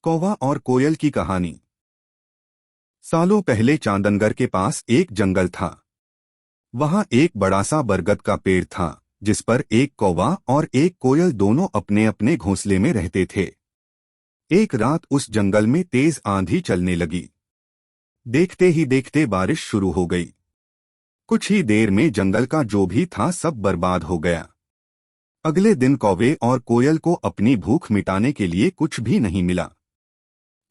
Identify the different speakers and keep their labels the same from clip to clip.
Speaker 1: कौवा और कोयल की कहानी। सालों पहले चांदनगर के पास एक जंगल था। वहां एक बड़ा सा बरगद का पेड़ था जिस पर एक कौवा और एक कोयल दोनों अपने अपने घोंसले में रहते थे। एक रात उस जंगल में तेज आंधी चलने लगी। देखते ही देखते बारिश शुरू हो गई। कुछ ही देर में जंगल का जो भी था सब बर्बाद हो गया। अगले दिन कौवे और कोयल को अपनी भूख मिटाने के लिए कुछ भी नहीं मिला।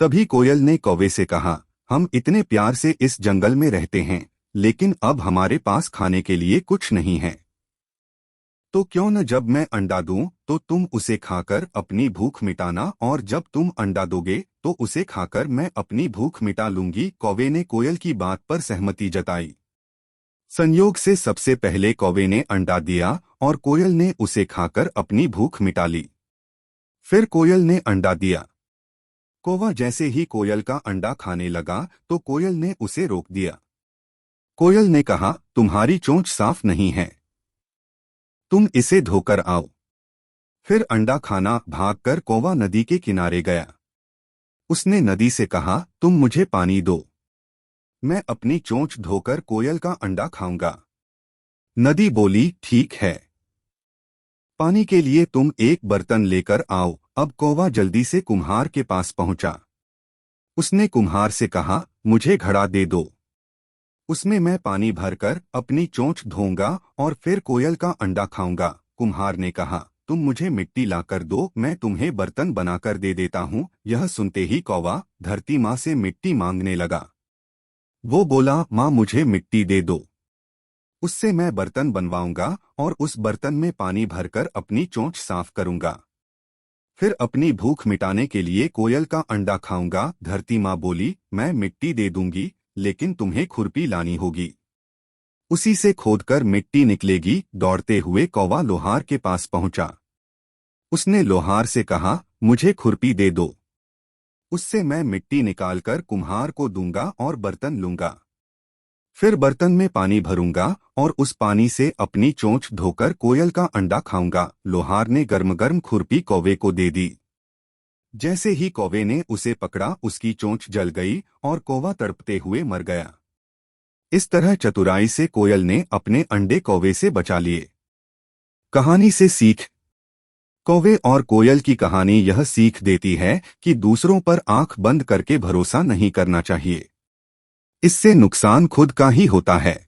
Speaker 1: तभी कोयल ने कौवे से कहा, हम इतने प्यार से इस जंगल में रहते हैं, लेकिन अब हमारे पास खाने के लिए कुछ नहीं है। तो क्यों न जब मैं अंडा दूं तो तुम उसे खाकर अपनी भूख मिटाना, और जब तुम अंडा दोगे तो उसे खाकर मैं अपनी भूख मिटा लूंगी। कौवे ने कोयल की बात पर सहमति जताई। संयोग से सबसे पहले कौवे ने अंडा दिया और कोयल ने उसे खाकर अपनी भूख मिटा ली। फिर कोयल ने अंडा दिया। कौवा जैसे ही कोयल का अंडा खाने लगा तो कोयल ने उसे रोक दिया। कोयल ने कहा, तुम्हारी चोंच साफ नहीं है, तुम इसे धोकर आओ। फिर अंडा खाना भागकर कौवा नदी के किनारे गया। उसने नदी से कहा, तुम मुझे पानी दो, मैं अपनी चोंच धोकर कोयल का अंडा खाऊंगा। नदी बोली, ठीक है, पानी के लिए तुम एक बर्तन लेकर आओ। अब कौवा जल्दी से कुम्हार के पास पहुंचा। उसने कुम्हार से कहा, मुझे घड़ा दे दो, उसमें मैं पानी भरकर अपनी चोंच धोऊंगा और फिर कोयल का अंडा खाऊंगा। कुम्हार ने कहा, तुम मुझे मिट्टी लाकर दो, मैं तुम्हें बर्तन बनाकर दे देता हूँ। यह सुनते ही कौवा धरती माँ से मिट्टी मांगने लगा। वो बोला, माँ मुझे मिट्टी दे दो, उससे मैं बर्तन बनवाऊंगा और उस बर्तन में पानी भरकर अपनी चोंच साफ करूंगा। फिर अपनी भूख मिटाने के लिए कोयल का अंडा खाऊंगा। धरती माँ बोली, मैं मिट्टी दे दूंगी, लेकिन तुम्हें खुरपी लानी होगी, उसी से खोदकर मिट्टी निकलेगी। दौड़ते हुए कौवा लोहार के पास पहुंचा। उसने लोहार से कहा, मुझे खुरपी दे दो, उससे मैं मिट्टी निकालकर कुम्हार को दूंगा और बर्तन लूंगा। फिर बर्तन में पानी भरूंगा और उस पानी से अपनी चोंच धोकर कोयल का अंडा खाऊंगा। लोहार ने गर्म गर्म खुरपी कौवे को दे दी। जैसे ही कौवे ने उसे पकड़ा, उसकी चोंच जल गई और कौवा तड़पते हुए मर गया। इस तरह चतुराई से कोयल ने अपने अंडे कौवे से बचा लिए। कहानी से सीख। कौवे और कोयल की कहानी यह सीख देती है कि दूसरों पर आंख बंद करके भरोसा नहीं करना चाहिए, इससे नुकसान खुद का ही होता है।